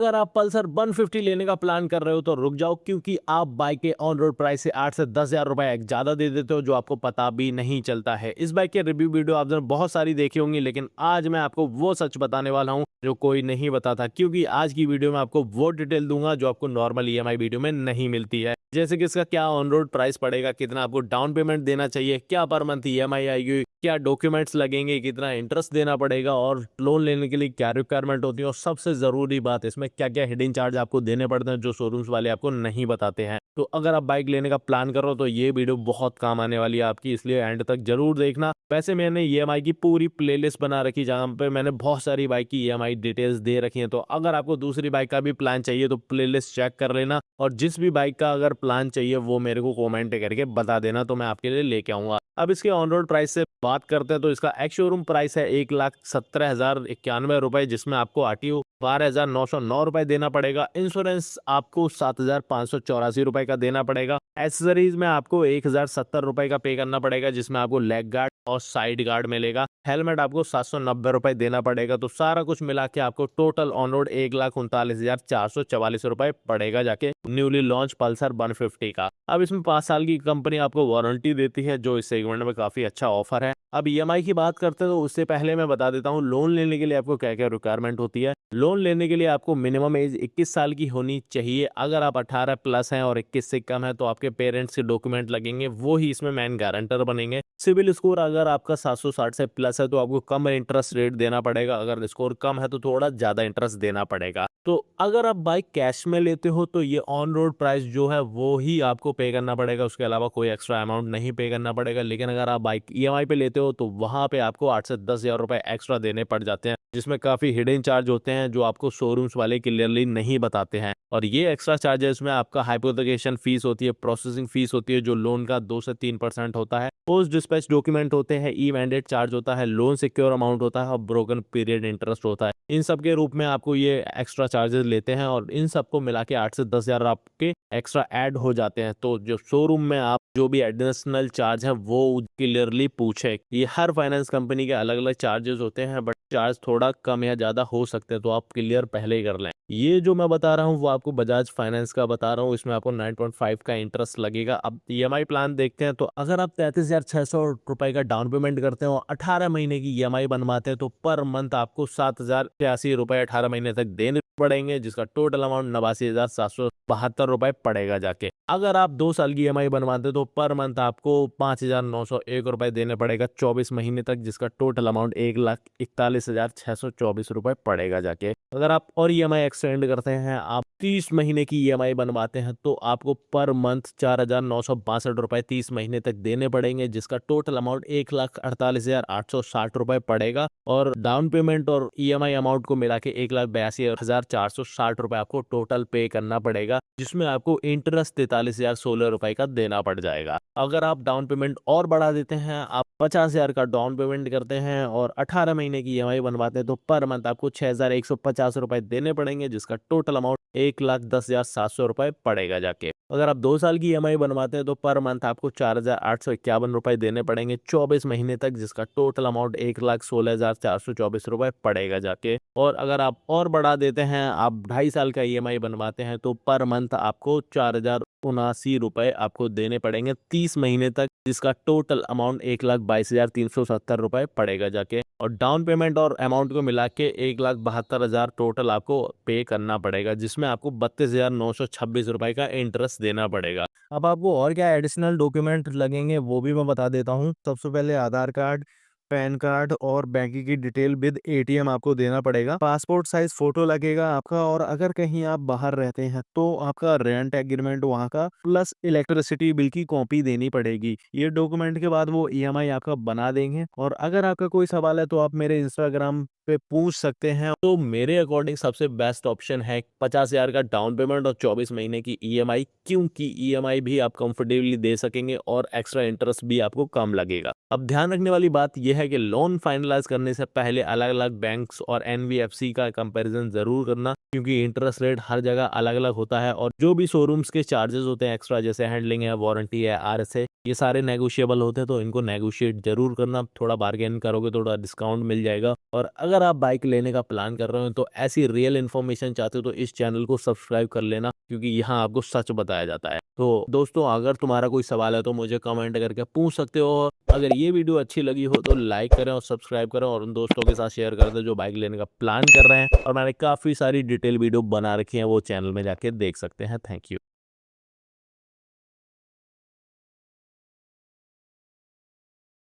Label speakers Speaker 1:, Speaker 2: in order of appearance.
Speaker 1: अगर आप पल्सर 150 लेने का प्लान कर रहे हो तो रुक जाओ, क्योंकि आप बाइक के ऑन रोड प्राइस से 8 से 10,000 रुपए ज्यादा दे देते हो, जो आपको पता भी नहीं चलता है। इस बाइक के रिव्यू वीडियो आपने बहुत सारी देखी होंगी, लेकिन आज मैं आपको वो सच बताने वाला हूँ जो कोई नहीं बताता, क्योंकि आज की वीडियो में आपको वो डिटेल दूंगा जो आपको नॉर्मल ईएमआई वीडियो में नहीं मिलती है। जैसे कि इसका क्या ऑन रोड प्राइस पड़ेगा, कितना आपको डाउन पेमेंट देना चाहिए, क्या पर मंथ ईएमआई आएगी, क्या डॉक्यूमेंट्स लगेंगे, कितना इंटरेस्ट देना पड़ेगा, और लोन लेने के लिए क्या रिक्वायरमेंट होती है, और सबसे जरूरी बात इसमें क्या क्या हिडन चार्ज आपको देने पड़ते हैं जो शोरूम्स वाले आपको नहीं बताते हैं। तो अगर आप बाइक लेने का प्लान कर रहे हो तो ये वीडियो बहुत काम आने वाली है आपकी, इसलिए एंड तक जरूर देखना। वैसे मैंने ईएमआई की पूरी प्लेलिस्ट बना रखी जहां पे मैंने बहुत सारी बाइक की ईएमआई डिटेल्स दे रखी हैं, तो अगर आपको दूसरी बाइक का भी प्लान चाहिए तो प्लेलिस्ट चेक कर लेना, और जिस भी बाइक का अगर प्लान चाहिए वो मेरे को कमेंट करके बता देना, तो मैं आपके लिए लेके आऊंगा। अब इसके ऑन रोड प्राइस से बात करते हैं तो इसका एक्स शोरूम प्राइस है 1,17,091 रुपए, जिसमें आपको आरटीओ 12,909 रुपए देना पड़ेगा, इंश्योरेंस आपको 7,584 रुपए का देना पड़ेगा, एसेसरीज में आपको 1,070 रुपए का पे करना पड़ेगा, जिसमें आपको लेग गार्ड और साइड गार्ड मिलेगा, हेलमेट आपको 790 रुपए देना पड़ेगा। तो सारा कुछ मिला के आपको टोटल ऑन रोड 1,39,444 रुपए पड़ेगा जाके न्यूली लॉन्च पल्सर 150 का। अब इसमें 5 साल की कंपनी आपको वारंटी देती है, जो इस सेगमेंट में काफी अच्छा ऑफर है। अब ईएमआई की बात करते हैं तो उससे पहले मैं बता देता हूँ लोन लेने के लिए आपको क्या क्या रिक्वायरमेंट होती है। लोन लेने के लिए आपको मिनिमम एज 21 साल की होनी चाहिए। अगर आप 18 प्लस हैं और 21 से कम है तो आपके पेरेंट्स के डॉक्यूमेंट लगेंगे, वो ही इसमें मेन गारंटर बनेंगे। सिविल स्कोर अगर आपका 760 से प्लस है तो आपको कम इंटरेस्ट रेट देना पड़ेगा, अगर स्कोर कम है तो थोड़ा ज्यादा इंटरेस्ट देना पड़ेगा। तो अगर आप बाइक कैश में लेते हो तो ये ऑन रोड प्राइस जो है वो ही आपको पे करना पड़ेगा, उसके अलावा कोई एक्स्ट्रा अमाउंट नहीं पे करना पड़ेगा। लेकिन अगर आप बाइक ईएमआई पे लेते हो तो वहां पे आपको 8 से 10,000 रुपए एक्स्ट्रा देने पड़ जाते हैं, जिसमें काफी हिडन चार्ज होते हैं जो आपको शोरूम्स वाले क्लियरली नहीं बताते हैं। और ये एक्स्ट्रा चार्जेस में आपका हाइपोथेकेशन फीस होती है, प्रोसेसिंग फीस होती है जो लोन का 2 से 3% होता है, पोस्ट डिस्पैच डॉक्यूमेंट होते हैं, ई मैंडेट चार्ज होता है, लोन सिक्योर अमाउंट होता है, और ब्रोकन पीरियड इंटरेस्ट होता है। इन सब के रूप में आपको ये एक्स्ट्रा चार्जेस लेते हैं, और इन सबको मिला के 8 से 10,000 आपके एक्स्ट्रा ऐड हो जाते हैं। तो जो शोरूम में आप जो भी एडिशनल चार्ज है वो क्लियरली पूछे। ये हर फाइनेंस कंपनी के अलग अलग चार्जेस होते हैं, बट चार्ज थोड़ा कम या ज्यादा हो सकते हैं, तो आप क्लियर पहले ही कर लें। ये जो मैं बता रहा हूँ वो आपको बजाज फाइनेंस का बता रहा हूँ, इसमें आपको 9.5 का इंटरेस्ट लगेगा। अब ईएमआई प्लान देखते हैं तो अगर आप 33,600 रुपए का डाउन पेमेंट करते हो, 18 महीने की ईएमआई बनवाते हैं, तो पर मंथ आपको 7,083 रुपए 18 महीने तक देने पड़ेंगे, जिसका टोटल अमाउंट 89,772 रुपए पड़ेगा जाके। अगर आप 2 साल की ईएमआई बनवाते तो पर मंथ आपको 5,901 रुपए देने पड़ेगा 24 महीने तक, जिसका टोटल अमाउंट 1,41,624 रुपए पड़ेगा जाके। अगर आप और ईएमआई एक्सटेंड करते हैं, आप 30 महीने की ईएमआई बनवाते हैं, तो आपको पर मंथ 4,962 रुपए 30 महीने तक देने पड़ेंगे, जिसका टोटल अमाउंट 1,48,860 रुपए पड़ेगा। और डाउन पेमेंट और ईएमआई अमाउंट को मिला के 1,82,460 रुपए आपको टोटल पे करना पड़ेगा, जिसमें आपको इंटरेस्ट 43,016 रुपए का देना पड़ जाएगा। अगर आप डाउन पेमेंट और बढ़ा देते हैं, आप 50,000 का डाउन पेमेंट करते हैं और 18 महीने की ईएमआई बनवाते हैं, तो पर मंथ आपको 6,150 रुपए देने पड़ेंगे, जिसका टोटल अमाउंट 1,10,700 रुपए पड़ेगा जाके। अगर आप 2 साल की ईएमआई बनवाते हैं तो पर मंथ आपको 4,851 रुपए देने पड़ेंगे 24 महीने तक, जिसका टोटल अमाउंट 1,16,424 रुपए पड़ेगा जाके। और अगर आप और बढ़ा देते हैं, आप 2.5 साल का ईएमआई बनवाते हैं, तो पर मंथ आपको 4,079 रुपए आपको देने पड़ेंगे 30 महीने तक, जिसका टोटल अमाउंट 1,22,370 रुपए पड़ेगा जाके। और डाउन पेमेंट और अमाउंट को मिला के 1,72,000 टोटल आपको पे करना पड़ेगा, जिसमें आपको 32,926 रुपए का इंटरेस्ट देना पड़ेगा। अब आपको और क्या एडिशनल डॉक्यूमेंट लगेंगे वो भी मैं बता देता हूँ। सबसे पहले आधार कार्ड, पैन कार्ड और बैंक की डिटेल विद एटीएम आपको देना पड़ेगा। पासपोर्ट साइज फोटो लगेगा आपका, और अगर कहीं आप बाहर रहते हैं तो आपका रेंट एग्रीमेंट वहाँ का प्लस इलेक्ट्रिसिटी बिल की कॉपी देनी पड़ेगी। ये डॉक्यूमेंट के बाद वो ईएमआई आपका बना देंगे। और अगर आपका कोई सवाल है तो आप मेरे इंस्टाग्राम पे पूछ सकते हैं। तो मेरे अकॉर्डिंग सबसे बेस्ट ऑप्शन है 50,000 का डाउन पेमेंट और 24 महीने की ईएमआई, क्योंकि ईएमआई भी आप कंफर्टेबली दे सकेंगे और एक्स्ट्रा इंटरेस्ट भी आपको कम लगेगा। अब ध्यान रखने वाली बात यह है कि लोन फाइनलाइज करने से पहले अलग अलग बैंक्स और एनबीएफसी का कंपैरिजन जरूर करना, क्योंकि इंटरेस्ट रेट हर जगह अलग अलग होता है और जो भी शोरूम्स के चार्जेस होते हैं एक्स्ट्रा, जैसे हैंडलिंग है, वारंटी है, RS है, ये सारे नेगोशिएबल होते हैं, तो इनको नेगोशिएट जरूर करना। थोड़ा बार्गेन करोगे थोड़ा डिस्काउंट मिल जाएगा। और अगर आप बाइक लेने का प्लान कर रहे हो तो ऐसी रियल इन्फॉर्मेशन चाहते हो तो इस चैनल को सब्सक्राइब कर लेना, क्योंकि यहाँ आपको सच बताया जाता है। तो दोस्तों, अगर तुम्हारा कोई सवाल है तो मुझे कमेंट करके पूछ सकते हो। अगर ये वीडियो अच्छी लगी हो तो लाइक करें और सब्सक्राइब करें और उन दोस्तों के साथ शेयर कर दें जो बाइक लेने का प्लान कर रहे हैं। और मैंने काफ़ी सारी डिटेल वीडियो बना रखी है, वो चैनल में जाके देख सकते हैं। Thank you.